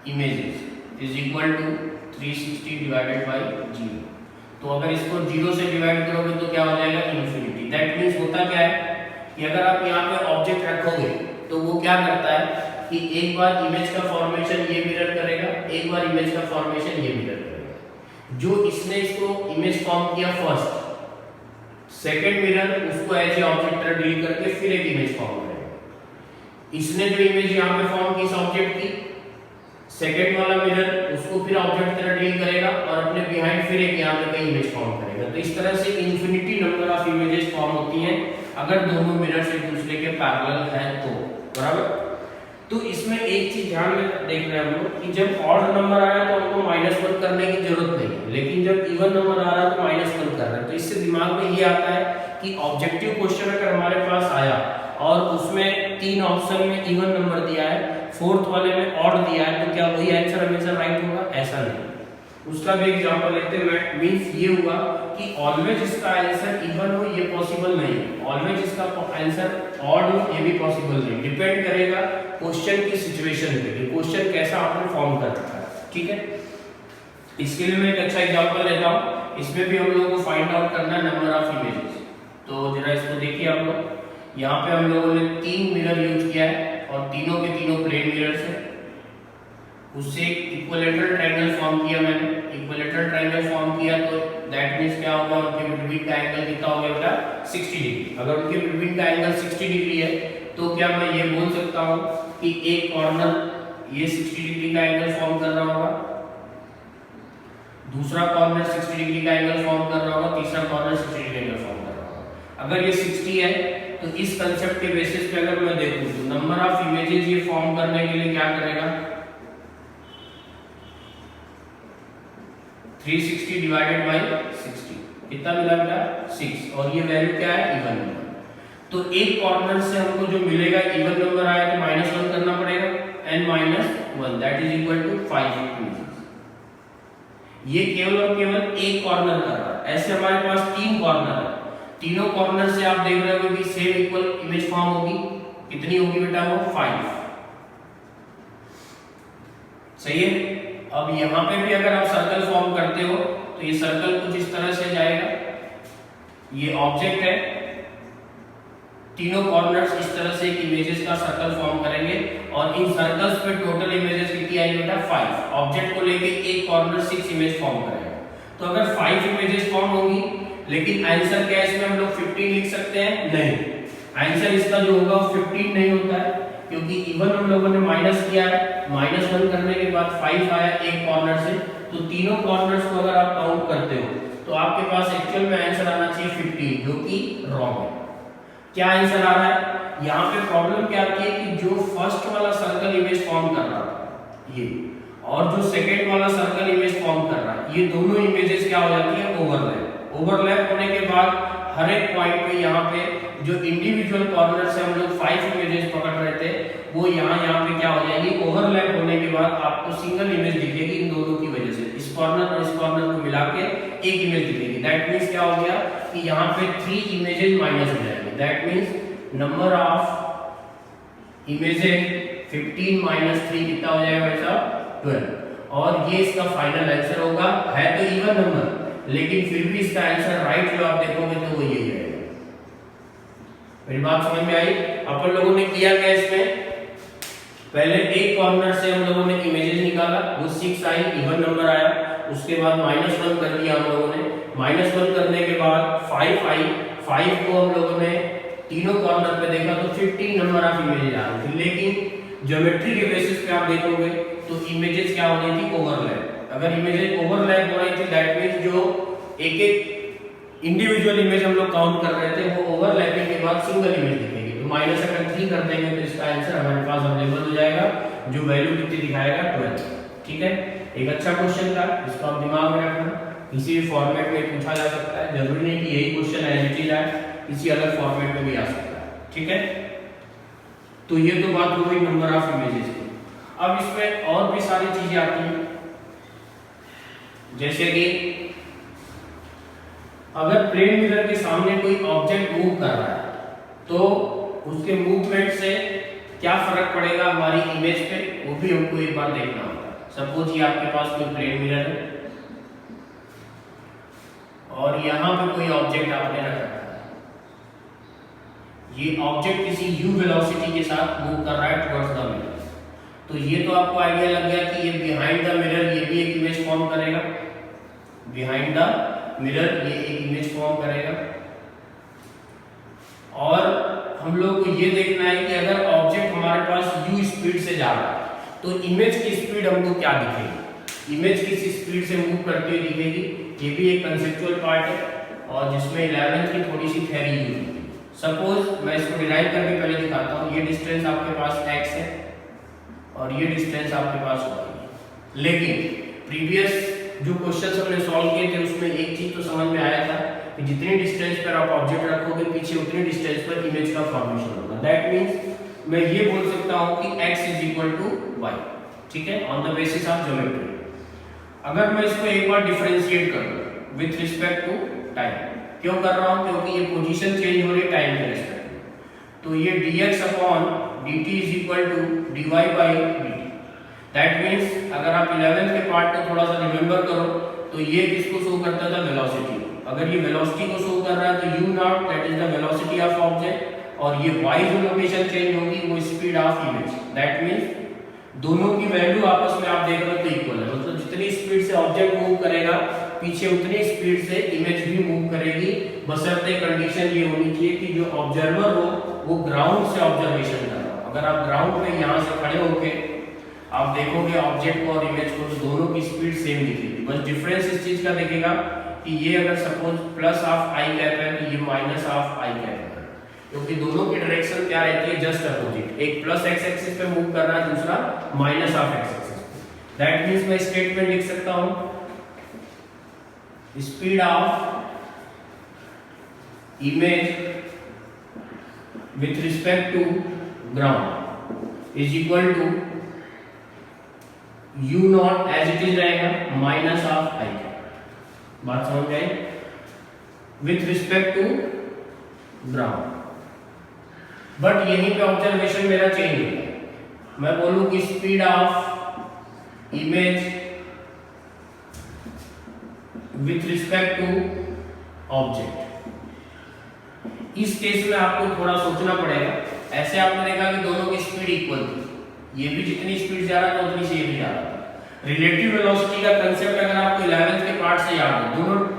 images is equal to 360 divided by 0। तो अगर इसको 0 से डिवाइड करोगे तो क्या हो जाएगा इन्फिनिटी। दैट मींस होता क्या है कि अगर आप यहाँ पे ऑब्जेक्ट रखोगे तो वो क्या करता है कि एक बार इमेज का फॉर्मेशन ये मिरर करेगा, एक बार इमेज का फॉर्मेशन ये मिरर करेगा। जो इसने इसको इमेज फॉर्म किया फर्स्ट, सेकंड मिरर उसको एज ए ऑब्जेक्ट डील करके फिर एक इमेज फॉर्म करेगा। इसने जो इमेज यहाँ पे फॉर्म की इस ऑब्जेक्ट की, सेकेंड वाला मिरर उसको फिर ऑब्जेक्ट की तरह डील करेगा और अपने बिहाइंड फिर एक यहाँ पे कहीं इमेज फॉर्म करेगा। तो इस तरह से infinity number of images form होती हैं अगर दोनों मिरर्स एक दूसरे के पैरेलल हैं तो, बराबर। तो इसमें एक चीज ध्यान में देख रहे हैं हम लोग कि जब ऑड नंबर आया तो हमको -1 करने की जरूरत नहीं है, लेकिन जब इवन नंबर आ रहा है तो -1 कर रहे हैं। तो इससे दिमाग में ये आता है कि ऑब्जेक्टिव क्वेश्चन अगर हमारे पास आया और उसमें 3 ऑप्शन में इवन नंबर दिया है, 4th वाले में ऑड दिया है, तो क्या वही आंसर हमेशा राइट होगा? ऐसा नहीं। उसका भी एग्जांपल लेते हैं। मींस ये हुआ कि ऑलवेज इसका आंसर इवन हो ये पॉसिबल नहीं है, ऑलवेज इसका आंसर ऑड हो ये भी पॉसिबल नहीं। डिपेंड करेगा क्वेश्चन की सिचुएशन पे, क्वेश्चन कैसा आपने फॉर्म कर रखा है, ठीक है। इसके लिए मैं एक अच्छा एग्जांपल लेता हूं। इसमें भी हम लोगों को फाइंड आउट करना है नंबर ऑफ इमेजेस। तो जरा इसको देखिए आप लोग। यहाँ पे हम लोगों ने 3 मिरर यूज किया है और तीनों के तीनों प्लेन मिरर्स हैं। उससे इक्विलेटरल ट्रायंगल फॉर्म किया मैंने। इक्विलेटरल ट्रायंगल फॉर्म किया तो दैट मींस क्या होगा, उनके बिटवीन का एंगल कितना हो गया बेटा? 60 डिग्री। अगर उनके बिटवीन का एंगल 60 डिग्री है तो क्या मैं ये बोल सकता हूँ कि एक कॉर्नर ये 60 डिग्री का एंगल फॉर्म कर रहा होगा, दूसरा कॉर्नर 60 डिग्री का एंगल फॉर्म कर रहा होगा, तीसरा कॉर्नर 60 डिग्री का एंगल फॉर्म कर रहा होगा। अगर ये 60 है तो इस कंसेप्ट के बेसिस पे अगर मैं देखूं तो नंबर ऑफ इमेजेस ये फॉर्म करने के लिए क्या करेगा? 360 डिवाइडेड बाय 60 कितना मिला बेटा? 6। और ये वैल्यू क्या है? Even number. तो एक कॉर्नर से हमको जो मिलेगा इवन नंबर आया तो -1 करना पड़ेगा, n-1 that is equal to 5 images. ये केवल और केवल एक कॉर्नर कर रहा है। ऐसे हमारे पास 3 कॉर्नर है, तीनों कॉर्नर से आप देख रहे हो कि सेम इक्वल इमेज फॉर्म होगी। कितनी होगी बेटा? वो 5। सही है। अब यहाँ पे भी अगर आप सर्कल फॉर्म करते हो तो ये सर्कल कुछ इस तरह से जाएगा। ये ऑब्जेक्ट है, तीनों कॉर्नर्स इस तरह से एक इमेजेस का सर्कल फॉर्म करेंगे और इन सर्कल्स पे टोटल इमेजेस कितनी आएगी बेटा? 5। ऑब्जेक्ट को लेके एक कॉर्नर 6 इमेज फॉर्म करेगा। तो अगर 5 इमेजेस फॉर्म होंगी, लेकिन आंसर क्या है इसमें हम लोग 15 लिख सकते हैं? नहीं, आंसर इसका जो होगा 15 नहीं होता है, क्योंकि इवन हम लोगों ने माइनस किया है। -1 करने के बाद 5 आया एक कॉर्नर से, तो तीनों कॉर्नर्स को अगर आप काउंट करते हो तो आपके पास एक्चुअल में आंसर आना चाहिए 15, जो कि रॉन्ग है। क्या आंसर आ रहा है? यहाँ पे प्रॉब्लम क्या आती है कि जो फर्स्ट वाला सर्कल इमेज फॉर्म कर रहा है ये, और जो सेकेंड वाला सर्कल इमेज फॉर्म कर रहा है, ये दोनों इमेजेस क्या हो जाती है? ओवरलैप होने के बाद हर एक पॉइंट पे यहाँ पे जो इंडिविजुअल कॉर्नर से हम लोग 5 इमेजेस पकड़ रहे थे वो यहाँ पे क्या हो जाएगी? ओवरलैप होने के बाद आपको सिंगल इमेज दिखेगी इन दोनों की वजह से। इस कॉर्नर और इस कॉर्नर को मिला के एक इमेज दिखेगी। दैट मींस क्या हो गया कि यहाँ पे 3 इमेजेस माइनस हो जाएंगे। That means number of images 15 - 3 कितना हो जाएगा बेटा? 12। और ये इसका फाइनल आंसर होगा। है तो इवन नंबर, लेकिन फिर भी इसका आंसर राइट जो आप देखोगे तो वो यही है। मेरी बात समझ में आई? अपन लोगों ने किया क्या इसमें? पहले एक कॉर्नर से हम लोगों ने इमेजेस निकाला, वो 6 आई, इवन नंबर आया। उसके बाद -1 कर दिया हम लोगों ने। -1 करने के बाद 5 आई, 5 को हम लोगों ने तीनों कॉर्नर पे देखा तो 15 नंबर ऑफ इमेजेस आ रही थी। लेकिन ज्योमेट्री के बेसिस पे आप देखोगे तो इमेजेस क्या हो रही थी? ओवरलैप। अगर इमेजेस ओवरलैप हो रही थी दैट मींस जो एक इंडिविजुअल इमेज हम लोग काउंट कर रहे थे वो ओवरलैपिंग के बाद सिंगल इमेज दिखेगी। तो -3 कर देंगे तो इसका आंसर हमारे पास अवेलेबल हो जाएगा, जो वैल्यू कितनी दिखाएगा? 12। ठीक है, एक अच्छा क्वेश्चन था, इसको आप दिमाग में रखना। किसी भी फॉर्मेट में पूछा जा सकता है, जरूरी नहीं कि यही क्वेश्चन एज इट इज आए, किसी अलग फॉर्मेट में भी आ सकता है। ठीक है, तो ये तो बात हो गई नंबर ऑफ इमेजेस की। अब इसमें और भी सारी चीजें आती हैं, जैसे कि अगर प्लेन मिरर के सामने कोई ऑब्जेक्ट मूव कर रहा है तो उसके मूवमेंट से क्या फर्क पड़ेगा हमारी इमेज पे, वो भी हमको एक बार देखना होगा। सपोज ये आपके पास कोई प्लेन मिरर है और यहाँ पे कोई ऑब्जेक्ट आपने रख रखा है। ये ऑब्जेक्ट किसी u वेलोसिटी के साथ मूव कर रहा है टुवर्ड्स द मिरर। तो ये तो आपको आइडिया लग गया कि ये बिहाइंड द मिरर ये भी एक इमेज फॉर्म करेगा। बिहाइंड द मिरर ये एक इमेज फॉर्म करेगा। और हम लोग को ये देखना है कि अगर ऑब्जेक्ट हमारे पास u स्पीड से जा रहा है तो इमेज की स्पीड हमको क्या दिखेगी, इमेज किस स्पीड से मूव करती हुई दिखेगी, ये भी एक कंसेप्चुअल पार्ट है और जिसमें 11th की थोड़ी सी थ्योरी यूज होती है। सपोज मैं इसको डिराइव करके पहले दिखाता हूँ, ये डिस्टेंस आपके पास x है और ये डिस्टेंस आपके पास y है। लेकिन प्रीवियस जो क्वेश्चंस हमने सॉल्व किए थे उसमें एक चीज तो समझ में आया था कि जितनी डिस्टेंस पर आप ऑब्जेक्ट रखोगे पीछे उतनी डिस्टेंस पर इमेज का फॉर्मेशन होगा। दैट मींस मैं ये बोल सकता हूँ कि x = y, ठीक है, on the basis of geometry. अगर मैं इसको एक बार डिफरेंशिएट कर दूं विथ रिस्पेक्ट टू टाइम, क्यों कर रहा हूं, क्योंकि ये पोजीशन चेंज हो रही है टाइम के रिस्पेक्ट में, तो ये dx/dt = dy/dt। दैट मींस अगर आप 11th के पार्ट को थोड़ा सा रिमेंबर करो तो ये किसको शो करता था, वेलोसिटी। अगर ये वेलोसिटी को शो कर रहा है तो u0 that is the velocity of object और ये y जो लोकेशन चेंज होगी वो speed of image. That means दोनों की वैल्यू आपस में आप देख रहे हो तो इक्वल है, मतलब जितनी स्पीड से ऑब्जेक्ट मूव करेगा पीछे उतनी स्पीड से इमेज भी मूव करेगी, बशर्ते कंडीशन ये होनी चाहिए कि जो ऑब्जर्वर हो वो ग्राउंड से ऑब्जर्वेशन कर रहा हो। अगर आप ग्राउंड पे यहाँ से खड़े होके आप देखोगे ऑब्जेक्ट को और इमेज को तो दोनों की स्पीड सेम दिखेगी, बस डिफरेंस इस चीज का दिखेगा कि ये अगर suppose plus of I cap है तो ये माइनस ऑफ आई कैप है, क्योंकि दोनों की डायरेक्शन क्या रहती है, जस्ट अपोजिट। एक प्लस एक्स एक्सिस पे मूव कर रहा है, दूसरा minus of x axis. That means मैं स्टेटमेंट लिख सकता हूं speed of image with respect to ground is equal to u0 as it is रहेगा माइनस ऑफ आई कैप। बात समझ गए, with respect to ground. But यहीं पे ऑब्जर्वेशन मेरा चेंज हो गया, मैं बोलूं कि speed of image with respect to object. इस केस में आपको थोड़ा सोचना पड़ेगा। ऐसे आपने देखा कि दोनों की स्पीड इक्वल थी, ये भी जितनी स्पीड जा रहा था उतनी से ये भी जा रहा था। रिलेटिव वेलोसिटी का कांसेप्ट अगर आपको 11th के पार्ट से याद है,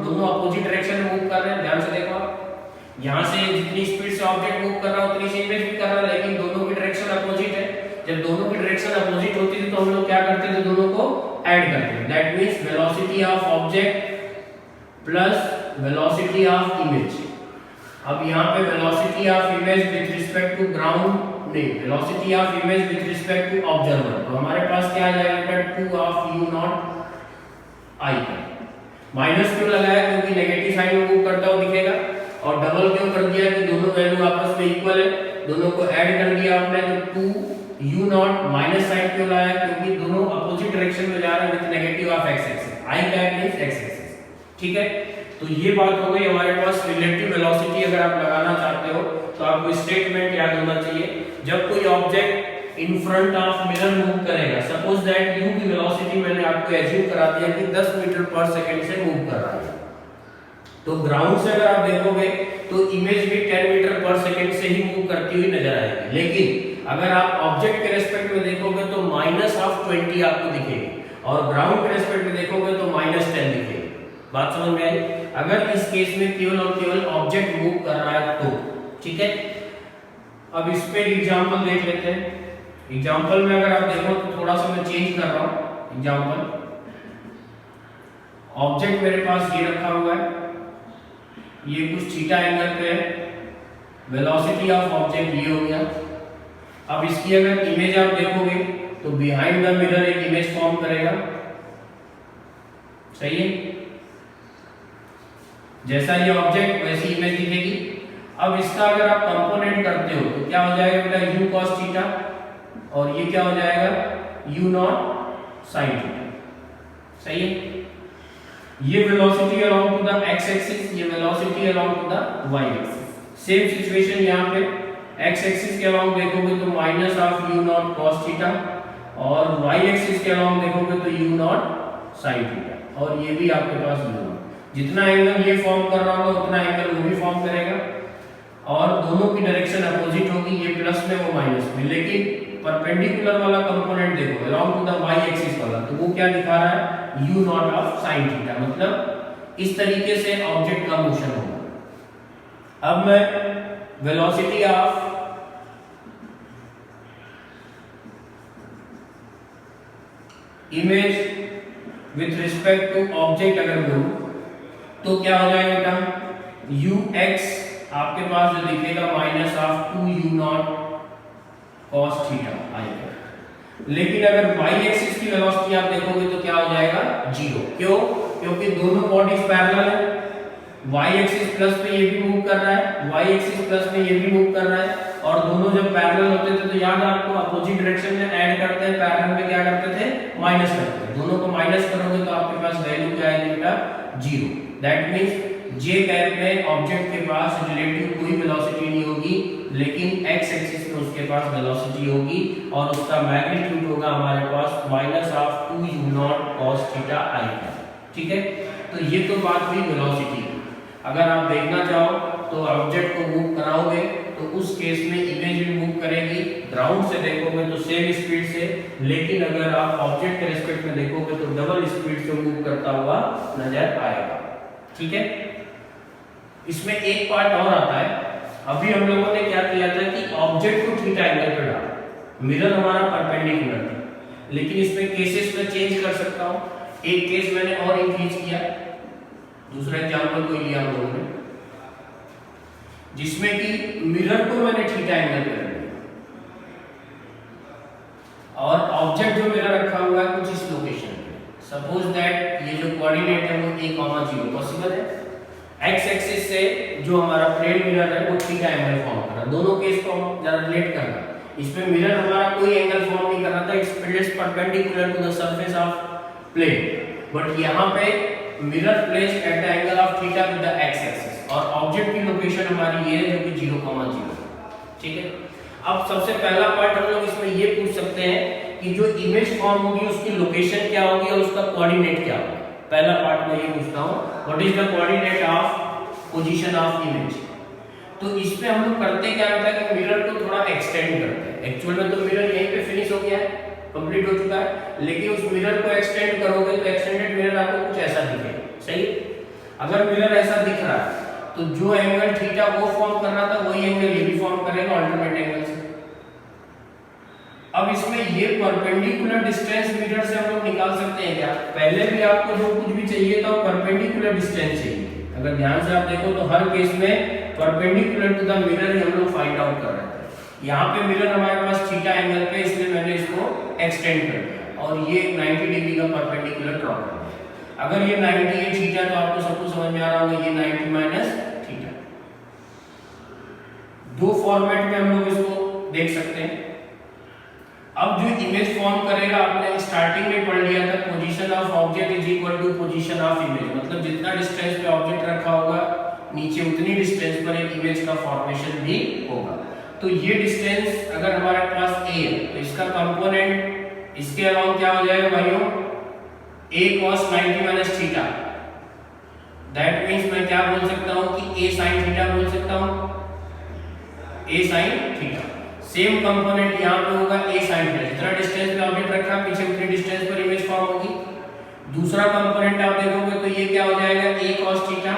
दोनों अपोजिट डायरेक्शन में मूव कर रहे हैं। ध्यान से देखो, यहाँ से जितनी स्पीड से ऑब्जेक्ट मूव कर रहा है उतनी से इमेज भी कर रहा है, लेकिन दोनों की डायरेक्शन अपोजिट है। जब दोनों की डायरेक्शन अपोजिट होती थी तो हम लोग क्या करते थे, दोनों को ऐड करते थे। That means velocity of object plus velocity of image. अब यहाँ पे velocity of image with respect to ground नहीं, velocity of image with respect to observer, तो हमारे पास क्या आ जाएगा 2 ऑफ u0 i का। माइनस क्यों लगाया, क्योंकि नेगेटिव साइन में मूव करता हुआ दिखेगा, और डबल क्यों कर दिया कि दोनों वैल्यू आपस में इक्वल है, दोनों को ऐड कर दिया आपने तो 2 u0 माइनस साइन क्यों लाया, क्योंकि दोनों अपोजिट डायरेक्शन में जा रहे हैं with negative of x axis. i cap means x axis, ठीक है। तो ये बात हो गई हमारे पास रिलेटिव वेलोसिटी। अगर आप लगाना चाहते हो तो आपको स्टेटमेंट याद होना चाहिए, जब कोई object in front of mirror move करेगा, सपोज दैट u की वेलोसिटी मैंने आपको एज्यूम करा दिया कि 10 मीटर पर सेकंड से मूव कर रहा है, तो ग्राउंड से अगर आप देखोगे तो इमेज भी 10 मीटर पर सेकंड से ही मूव करती हुई नजर आएगी। लेकिन अगर आप ऑब्जेक्ट के रेस्पेक्ट में देखोगे तो -20 आपको दिखेगी, और ग्राउंड के रेस्पेक्ट में देखोगे तो -10 दिखेगी। बात समझ में आई? अगर इस केस में केवल और केवल ऑब्जेक्ट मूव कर रहा है तो, ठीक है। अब इस पे एग्जांपल देख लेते हैं। एग्जांपल में अगर आप देखो तो थोड़ा सा मैं चेंज कर रहा हूं एग्जांपल। ऑब्जेक्ट मेरे पास ये रखा हुआ है, ये कुछ थीटा एंगल पे है, वेलोसिटी ऑफ ऑब्जेक्ट ये हो गया। अब इसकी अगर इमेज आप देखोगे तो बिहाइंड द मिरर एक इमेज फॉर्म करेगा, सही है। जैसा ये ऑब्जेक्ट वैसी इमेज दिखेगी। अब इसका अगर आप कंपोनेंट करते हो तो क्या हो जाएगा बेटा, u cos थीटा, और ये क्या हो जाएगा u0 sin थीटा, सही है। ये velocity along to the x axis, ये velocity along to the y axis. Same situation यहाँ पे x एक्सिस के अलोंग देखोगे तो minus of u0 cos theta, और y एक्सिस के अलोंग देखोगे तो u0 sin थीटा, और ये भी आपके पास u0। जितना एंगल ये फॉर्म कर रहा होगा उतना एंगल वो भी फॉर्म करेगा, और दोनों की डायरेक्शन अपोजिट होगी, ये प्लस में वो माइनस में। लेकिन परपेंडिकुलर वाला कंपोनेंट देखो along to the y axis वाला, तो वो क्या दिखा रहा है u0 ऑफ sin थीटा। मतलब इस तरीके से ऑब्जेक्ट का मोशन होगा। अब मैं velocity of image with respect to object अगर बोलूं तो क्या हो जाएगा बेटा, ux आपके पास जो दिखेगा minus of 2u0 cos theta आएगा। लेकिन अगर y एक्सिस की वेलोसिटी आप देखोगे तो क्या हो जाएगा, 0। क्यों? क्योंकि दोनों बॉडीज पैरेलल है, y एक्सिस प्लस पे ये भी मूव कर रहा है, y एक्सिस प्लस में ये भी मूव कर रहा है, और दोनों जब पैरेलल होते थे तो याद आपको अपोजिट डायरेक्शन में ऐड करते हैं, पैरेलल में क्या करते थे, माइनस करते थे। दोनों को माइनस करोगे तो आपके पास वैल्यू क्या आएगी बेटा, 0। दैट मींस j कैप में ऑब्जेक्ट के पास रिलेटिव कोई वेलोसिटी नहीं होगी, लेकिन x एक्सिस में उसके पास वेलोसिटी होगी और उसका मैग्नीट्यूड होगा हमारे पास minus of 2u0 cos theta आएगा। ठीक है, तो ये तो बात हुई वेलोसिटी की। अगर आप देखना चाहो तो ऑब्जेक्ट को मूव कराओगे तो उस केस में इमेज भी मूव करेगी, ग्राउंड से देखोगे तो सेम स्पीड से, लेकिन अगर आप ऑब्जेक्ट के रिस्पेक्ट में देखोगे तो डबल स्पीड से मूव करता हुआ नजर आएगा। ठीक है, इसमें एक पार्ट और आता है। अभी हम लोगों ने क्या किया था कि ऑब्जेक्ट को थीटा एंगल पे डाला, मिरर हमारा परपेंडिकुलर था, लेकिन इसमें केसेस में चेंज कर सकता हूं। एक केस मैंने और इंक्रीज किया, दूसरा एग्जांपल कोई लिया हम लोगों ने, जिसमें कि मिरर को मैंने थीटा एंगल पे रख दिया और ऑब्जेक्ट जो मेरा रखा हुआ है कुछ इस लोकेशन पे। सपोज दैट ये जो कोऑर्डिनेट है वो a,0 पॉसिबल है। x एक्सिस से जो हमारा प्लेन मिरर है वो थीटा एंगल फॉर्म कर रहा है। दोनों केस को हम जरा रिलेट करना, इसमें मिरर हमारा कोई एंगल फॉर्म नहीं कर रहा था, it's perpendicular to the surface of plane, but यहाँ पे mirror placed at the angle of theta with the x axis और ऑब्जेक्ट की लोकेशन हमारी ये है जो कि 0,0। ठीक है, अब सबसे पहला पार्ट हम लोग इसमें ये पूछ सकते हैं कि जो इमेज फॉर्म होगी उसकी लोकेशन क्या होगी और उसका कोऑर्डिनेट क्या होगा। पहला पार्ट मैं ये पूछता हूँ, what is the coordinate of position of image. तो इसमें हम लोग करते क्या होता है कि मिरर को थोड़ा एक्सटेंड करते हैं। एक्चुअल में तो मिरर यहीं पे फिनिश हो गया है, कंप्लीट हो चुका है, लेकिन उस मिरर को एक्सटेंड करोगे तो एक्सटेंडेड मिरर आपको कुछ ऐसा दिखेगा। सही, अगर मिरर ऐसा दिख रहा है तो जो एंगल थीटा वो फॉर्म कर रहा था वही एंगल ये भी फॉर्म करेगा अल्टरनेट एंगल से। अब इसमें ये परपेंडिकुलर डिस्टेंस मिरर से हम लोग निकाल सकते हैं क्या? पहले भी आपको जो कुछ भी चाहिए था वो परपेंडिकुलर डिस्टेंस चाहिए। अगर ध्यान से आप देखो तो हर केस में परपेंडिकुलर टू द मिरर ही हम लोग फाइंड आउट कर रहे थे। यहाँ पे मिरर हमारे पास थीटा एंगल पे, इसलिए मैंने इसको एक्सटेंड कर दिया और ये 90 डिग्री का परपेंडिकुलर ड्रॉ कर दिया। अगर ये 90 है थीटा तो आपको सब कुछ समझ में आ रहा होगा, ये 90 माइनस थीटा। दो फॉर्मेट में हम लोग इसको देख सकते हैं। अब जो इमेज फॉर्म करेगा, आपने स्टार्टिंग में पढ़ लिया था position of object is equal to position of image, मतलब जितना डिस्टेंस पे ऑब्जेक्ट रखा होगा नीचे उतनी डिस्टेंस पर एक इमेज का फॉर्मेशन भी होगा। तो ये डिस्टेंस अगर हमारे पास a है तो इसका कंपोनेंट इसके अलाउंग क्या हो जाएगा भाइयों, a cos 90 minus theta. That means मैं क्या बोल सकता हूं कि a sin थीटा बोल सकता हूं, a sin theta. Same component यहां पे होगा a sin थीटा, जितना डिस्टेंस पे ऑब्जेक्ट रखा पीछे उतनी डिस्टेंस पर इमेज फॉर्म होगी। दूसरा कंपोनेंट आप देखोगे तो ये क्या हो जाएगा a cos थीटा,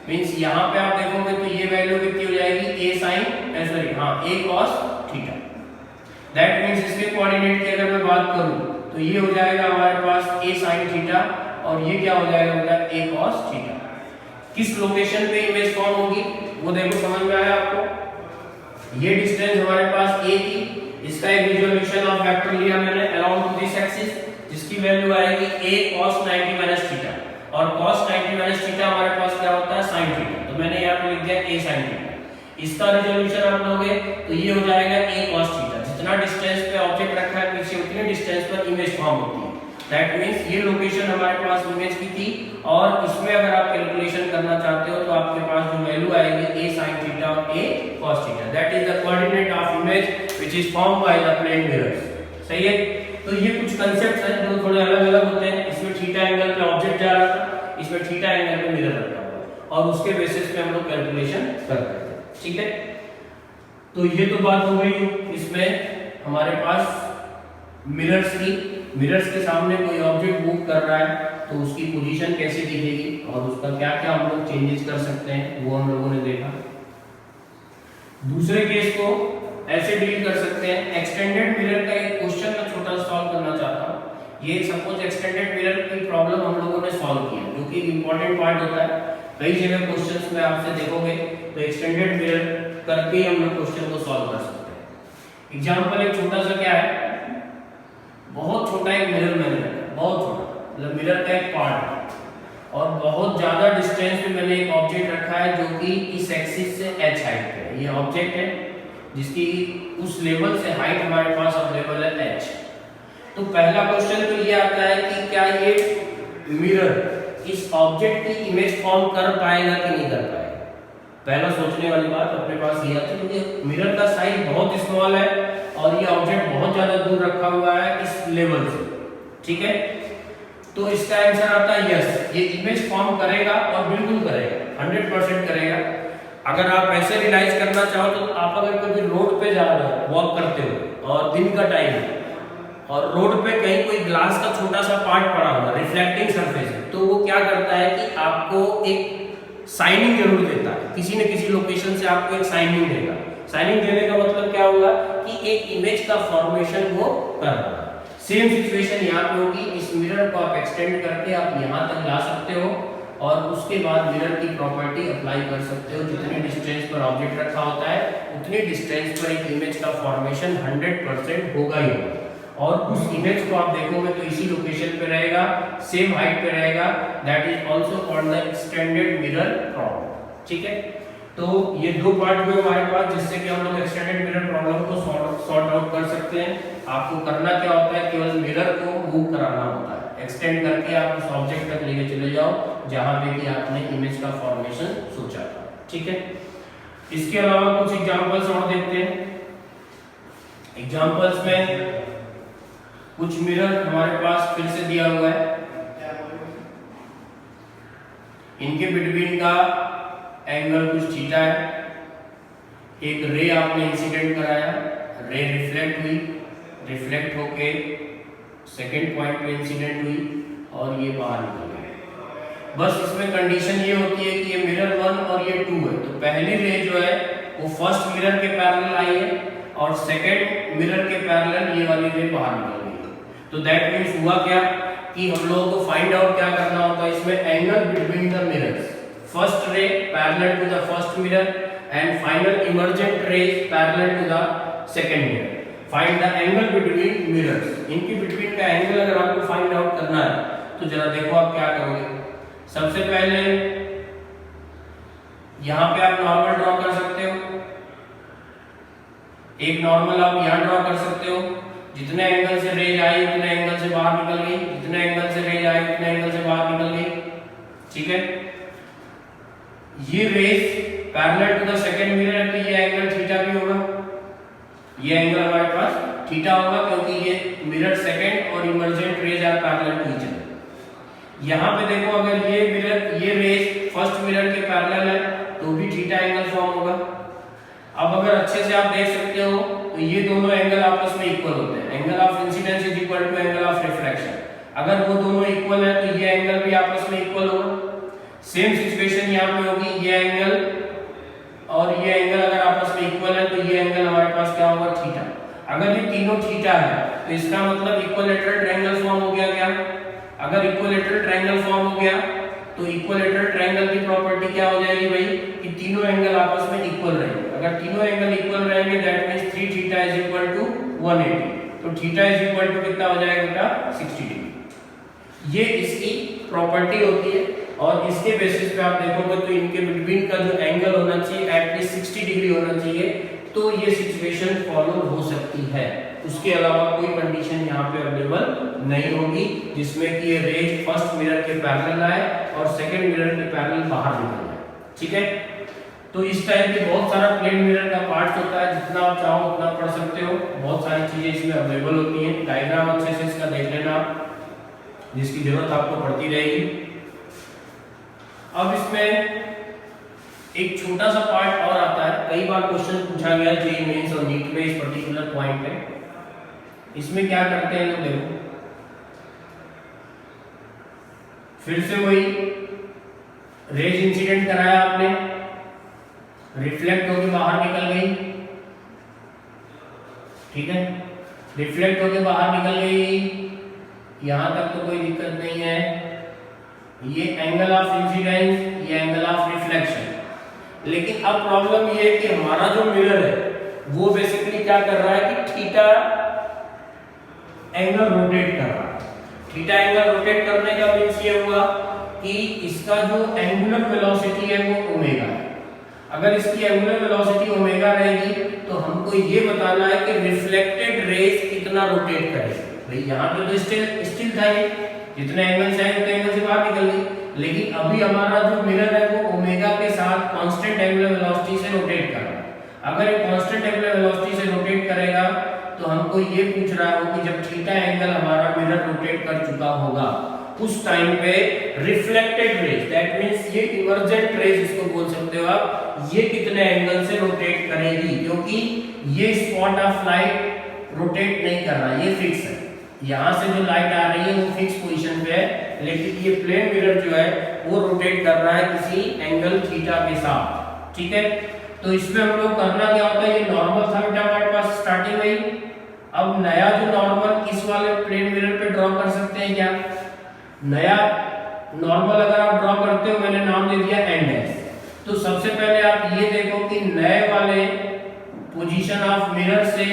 मींस यहां पे आप देखोगे तो ये वैल्यू कितनी हो जाएगी a sin a cos theta. That means इसके कोऑर्डिनेट की अगर मैं बात करूं तो ये हो जाएगा हमारे पास a sin थीटा और ये क्या हो जाएगा बेटा a cos थीटा। किस लोकेशन पे इमेज फॉर्म होगी वो देखो, समझ में आया आपको? ये डिस्टेंस हमारे पास a थी, इसका एक रिजोल्यूशन ऑफ वेक्टर लिया मैंने अलोंग टू दिस एक्सिस, जिसकी वैल्यू आएगी a cos 90 माइनस थीटा और cos 90 माइनस थीटा हमारे पास क्या होता है sin थीटा, तो मैंने यहां पे लिख दिया a sin थीटा। इसका रिजोल्यूशन आप लोगे तो ये हो जाएगा a cos थीटा। जितना डिस्टेंस पे ऑब्जेक्ट रखा है पीछे उतनी डिस्टेंस पर इमेज फॉर्म होती है। दैट मींस ये लोकेशन हमारे पास इमेज की थी और इसमें अगर आप कैलकुलेशन करना चाहते हो तो आपके पास जो वैल्यू आएगी a sin थीटा और a cos theta. That is the coordinate of image which is formed by the plane mirrors. सही है, तो ये कुछ कांसेप्ट्स हैं जो थोड़े अलग-अलग होते हैं। इसमें थीटा एंगल पे ऑब्जेक्ट जा रहा था, इसमें थीटा एंगल पे मिरर रखा हुआ और उसके बेसिस पे हम लोग कैलकुलेशन कर रहे थे। ठीक है, तो ये तो बात हो गई इसमें हमारे पास मिरर्स की। मिरर्स के सामने कोई ऑब्जेक्ट मूव कर रहा है तो उसकी पोजीशन कैसे दिखेगी और उसका क्या क्या हम लोग चेंजेस कर सकते हैं वो हम लोगों ने देखा। दूसरे केस को ऐसे डील कर सकते हैं। एक्सटेंडेड मिरर का एक क्वेश्चन मैं छोटा सॉल्व करना चाहता हूँ। ये सपोज एक्सटेंडेड मिरर की प्रॉब्लम हम लोगों ने सॉल्व किया, जो कि इंपॉर्टेंट पार्ट होता है। कई जगह क्वेश्चंस में आपसे देखोगे तो एक्सटेंडेड मिरर करके ही हम लोग क्वेश्चन को सॉल्व कर सकते हैं। एग्जांपल एक छोटा सा क्या है, बहुत छोटा एक मिरर मैंने रखा, बहुत छोटा, मतलब मिरर का एक पार्ट है, और बहुत ज्यादा डिस्टेंस पे मैंने एक ऑब्जेक्ट रखा है जो कि इस एक्सिस से h हाइट पे है। ये ऑब्जेक्ट है जिसकी उस लेवल से हाइट हमारे पास अवेलेबल है h। तो पहला क्वेश्चन तो ये आता है कि क्या ये मिरर इस ऑब्जेक्ट की इमेज फॉर्म कर पाएगा कि नहीं कर पाएगा। पहला सोचने वाली बात अपने पास ये आती है क्योंकि मिरर का साइज बहुत स्मॉल है और ये ऑब्जेक्ट बहुत ज्यादा दूर रखा हुआ है इस लेवल से, ठीक है। तो इसका आंसर आता है यस, ये इमेज फॉर्म करेगा और बिल्कुल करेगा, 100% करेगा। अगर आप ऐसे रियलाइज करना चाहो तो आप अगर कभी रोड पे जा रहे हो वॉक करते हो और दिन का टाइम है और रोड पे कहीं कोई ग्लास का छोटा सा पार्ट पड़ा हुआ रिफ्लेक्टिंग सरफेस है, तो वो क्या करता है कि आपको एक साइनिंग जरूर देता है, किसी न किसी लोकेशन से आपको एक साइनिंग देगा। साइनिंग देने का मतलब क्या होगा कि एक इमेज का फॉर्मेशन वो कर रहा है। सेम सिचुएशन यहाँ पे होगी, इस मिरर को आप एक्सटेंड करके आप यहाँ तक ला सकते हो और उसके बाद मिरर की प्रॉपर्टी अप्लाई कर सकते हो। जितने डिस्टेंस पर ऑब्जेक्ट रखा होता है उतनी डिस्टेंस पर एक इमेज का फॉर्मेशन 100% होगा ही होगा, और उस इमेज को आप देखोगे तो इसी लोकेशन पे रहेगा, सेम हाइट पे रहेगा। That is also called the extended mirror problem, ठीक है। तो ये दो पार्ट हुए हमारे पास जिससे कि हम लोग एक्सटेंडेड मिरर प्रॉब्लम को सॉर्ट आउट कर सकते हैं। आपको करना क्या होता है, केवल मिरर को मूव कराना होता है, एक्सटेंड करके आप उस ऑब्जेक्ट तक लेके चले जाओ जहां पे कि आपने इमेज का फॉर्मेशन सोचा था, ठीक है। इसके अलावा कुछ एग्जांपल्स और देखते हैं। एग्जांपल्स में कुछ मिरर हमारे पास फिर से दिया हुआ है, इनके बिटवीन का एंगल कुछ थीटा है। एक रे आपने इंसिडेंट कराया, रे रिफ्लेक्ट हुई, रिफ्लेक्ट होके सेकेंड पॉइंट पे इंसिडेंट हुई और ये बाहर निकल गई। बस इसमें कंडीशन ये होती है कि ये मिरर 1 और ये 2 है, तो पहली रे जो है वो फर्स्ट मिरर के पैरेलल आई है और सेकेंड मिरर के पैरेलल ये वाली रे बाहर निकल गई। तो दैट मींस हुआ क्या कि हम लोगों को फाइंड आउट क्या करना होता है इसमें, angle between the mirrors, first ray parallel to the first mirror and final emergent ray parallel to the second mirror. Find the angle between mirrors, इनकी बिटवीन का एंगल अगर आपको फाइंड आउट करना है तो जरा देखो आप क्या करोगे। सबसे पहले यहां पे आप नॉर्मल ड्रॉ कर सकते हो, एक नॉर्मल आप यहां ड्रॉ कर सकते हो। जितने एंगल से रेज आई उतने एंगल से बाहर निकल गई, जितने एंगल से रेज आई उतने एंगल से बाहर निकल गई, ठीक है। ये rays parallel to the second mirror है तो ये एंगल थीटा भी होगा, ये एंगल हमारे पास थीटा होगा क्योंकि ये मिरर सेकंड और emergent rays are parallel to each other. यहां पे देखो अगर ये मिरर ये रेज फर्स्ट मिरर के पैरेलल है तो भी थीटा एंगल फॉर्म होगा। अब अगर अच्छे से आप देख सकते हो तो ये दोनों एंगल आपस में इक्वल होते हैं, angle of incidence is equal to angle of reflection. अगर वो दोनों इक्वल है तो ये एंगल भी आपस में इक्वल होगा। सेम सिचुएशन यहाँ पे होगी, ये एंगल और ये एंगल अगर आपस में इक्वल है तो ये एंगल हमारे पास क्या होगा, थीटा। अगर ये तीनों थीटा है तो इसका मतलब इक्विलैटरल ट्रायंगल फॉर्म हो गया क्या। अगर इक्विलैटरल ट्रायंगल फॉर्म हो गया तो इक्विलैटरल ट्रायंगल की प्रॉपर्टी क्या हो जाएगी भाई कि तीनों एंगल आपस में इक्वल रहेंगे। अगर तीनों एंगल इक्वल रहेंगे that means 3 theta is equal to 180, तो थीटा इज इक्वल टू कितना हो जाएगा बेटा 60 डिग्री। ये इसकी प्रॉपर्टी होती है और इसके बेसिस पे आप देखोगे तो इनके बिटवीन का जो एंगल होना चाहिए एटलीस्ट 60 डिग्री होना चाहिए, तो ये सिचुएशन फॉलो हो सकती है। उसके अलावा कोई कंडीशन यहाँ पे अवेलेबल नहीं होगी जिसमें कि ये रेज फर्स्ट मिरर के पैरेलल आए और सेकंड मिरर के पैरेलल बाहर निकल जाए, ठीक है। तो इस टाइप के बहुत सारा प्लेन मिरर का पार्ट होता है, जितना आप चाहो उतना पढ़ सकते हो, बहुत सारी चीजें इसमें अवेलेबल होती हैं। डायग्राम अच्छे से इसका देख लेना आप, जिसकी जरूरत आपको पड़ती रहेगी। अब इसमें एक छोटा सा पार्ट और आता है, कई बार क्वेश्चन पूछा गया जेईई मेंस और नीट में इस पर्टिकुलर पॉइंट पे। इसमें क्या करते हैं लोग, देखो फिर से वही रेज इंसिडेंट कराया आपने, रिफ्लेक्ट होकर बाहर निकल गई, ठीक है, रिफ्लेक्ट होकर बाहर निकल गई, यहाँ तक तो कोई दिक्कत नहीं है। ये एंगल ऑफ इंसिडेंस, ये एंगल ऑफ रिफ्लेक्शन। लेकिन अब प्रॉब्लम ये है कि हमारा जो मिरर है वो बेसिकली क्या कर रहा है कि थीटा एंगल रोटेट कर रहा है। थीटा एंगल रोटेट करने का मींस ये हुआ कि इसका जो एंगुलर वेलोसिटी है वो ओमेगा है। अगर इसकी एंगुलर वेलोसिटी ओमेगा रहेगी तो हमको ये बताना है कि रिफ्लेक्टेड रेज कितना रोटेट करेगी। भाई यहाँ पे तो स्टिल था, ये जितने एंगल से आए उतने एंगल से बाहर निकल गई। लेकिन अभी हमारा जो मिरर है वो ओमेगा के साथ कांस्टेंट एंगुलर वेलोसिटी से रोटेट कर रहा है। अगर ये कांस्टेंट एंगुलर वेलोसिटी से रोटेट करेगा तो हमको ये पूछ रहा हो कि जब थीटा एंगल हमारा मिरर रोटेट कर चुका होगा उस टाइम पे रिफ्लेक्टेड रेज, दैट मींस ये इमर्जेंट रेज इसको बोल सकते हो आप, ये कितने एंगल से रोटेट करेगी, क्योंकि ये स्पॉट ऑफ लाइट रोटेट नहीं कर रहा, ये फिक्स है। यहाँ से जो लाइट आ रही है वो फिक्स पोजीशन पे है, लेकिन ये प्लेन मिरर जो है वो रोटेट कर रहा है किसी एंगल थीटा के साथ। ठीक है, तो इसमें हम लोग करना क्या होता है, ये नॉर्मल था बेटा हमारे पास स्टार्टिंग में ही। अब नया जो नॉर्मल इस वाले प्लेन मिरर पे ड्रॉ कर सकते हैं क्या? नया नॉर्मल अगर आप ड्रॉ करते हो, मैंने नाम दे दिया एन डैश। तो सबसे पहले आप ये देखो कि नए वाले पोजीशन ऑफ मिरर से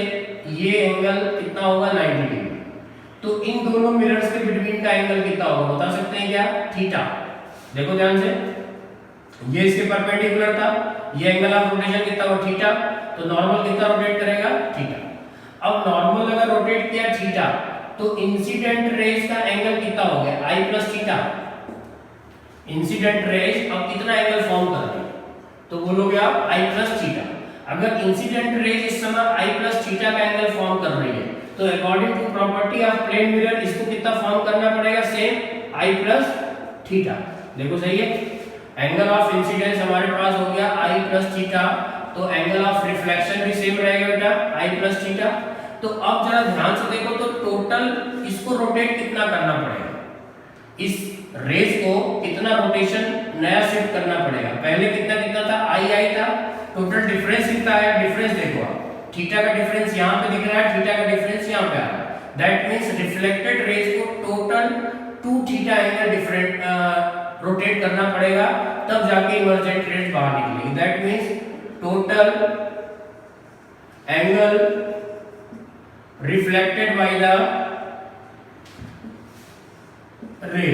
ये एंगल कितना होगा, 90 डिग्री। तो इन दोनों मिरर्स के बिटवीन का एंगल कितना होगा बता सकते हैं क्या? थीटा। देखो ध्यान से, ये इसके परपेंडिकुलर था, ये एंगल ऑफ रोटेशन कितना हुआ, थीटा। तो नॉर्मल कितना रोटेट करेगा, थीटा। अब नॉर्मल अगर रोटेट किया थीटा तो इंसिडेंट रेज का एंगल कितना हो गया, आई प्लस थीटा। इंसिडेंट रेज अब कितना एंगल फॉर्म कर रही है, तो बोलोगे आप आई प्लस थीटा। अगर इंसिडेंट रेज इस समय आई प्लस थीटा का एंगल फॉर्म कर रही है तो according to property of plane mirror इसको कितना फॉर्म करना पड़ेगा, सेम आई प्लस थीटा। देखो सही है, एंगल ऑफ इंसिडेंस हमारे पास हो गया आई प्लस थीटा, तो एंगल ऑफ रिफ्लेक्शन भी सेम रहेगा बेटा आई प्लस थीटा। तो अब जरा ध्यान से देखो तो टोटल इसको रोटेट कितना करना पड़ेगा, इस रेज को कितना रोटेशन नया शिफ्ट करना पड़ेगा। पहले कितना कितना था, आई था, टोटल डिफरेंस कितना आया, डिफरेंस देखो आप, थीटा का डिफरेंस यहाँ पे दिख रहा है, थीटा का डिफरेंस यहाँ पे आ रहा है। दैट मींस रिफ्लेक्टेड रेज को total 2 theta angle different rotate करना पड़ेगा, तब जाके इमर्जेंट रेज बाहर निकलेगी। That means total angle reflected by the ray,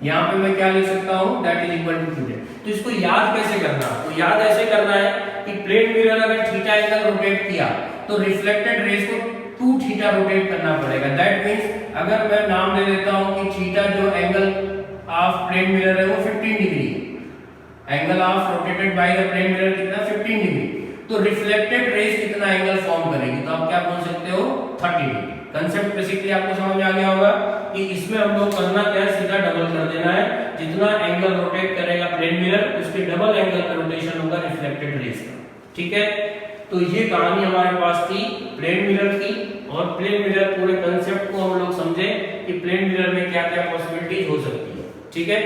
यहां पे मैं क्या लिख सकता हूं, that is equal to theta. तो इसको याद कैसे करना, तो याद ऐसे करना है कि प्लेन मिरर अगर थीटा एंगल रोटेट किया तो रिफ्लेक्टेड रेज को 2 थीटा रोटेट करना पड़ेगा। दैट मींस अगर मैं नाम दे देता हूं कि थीटा जो एंगल ऑफ प्लेन मिरर है वो 15 डिग्री है, angle of rotated by the plane mirror कितना 15 डिग्री, तो रिफ्लेक्टेड रेज कितना एंगल फॉर्म करेगी, तो आप क्या बोल सकते हो 30 डिग्री। कंसेप्ट बेसिकली आपको समझ में आ गया होगा कि इसमें हम लोग करना क्या है, सीधा डबल कर देना है, जितना एंगल रोटेट करेगा प्लेन मिरर उसके डबल एंगल का रोटेशन होगा रिफ्लेक्टेड रेज का। ठीक है, तो ये कहानी हमारे पास थी प्लेन मिरर की, और प्लेन मिरर पूरे कंसेप्ट को हम लोग समझे कि प्लेन मिरर में क्या क्या पॉसिबिलिटीज हो सकती है। ठीक है।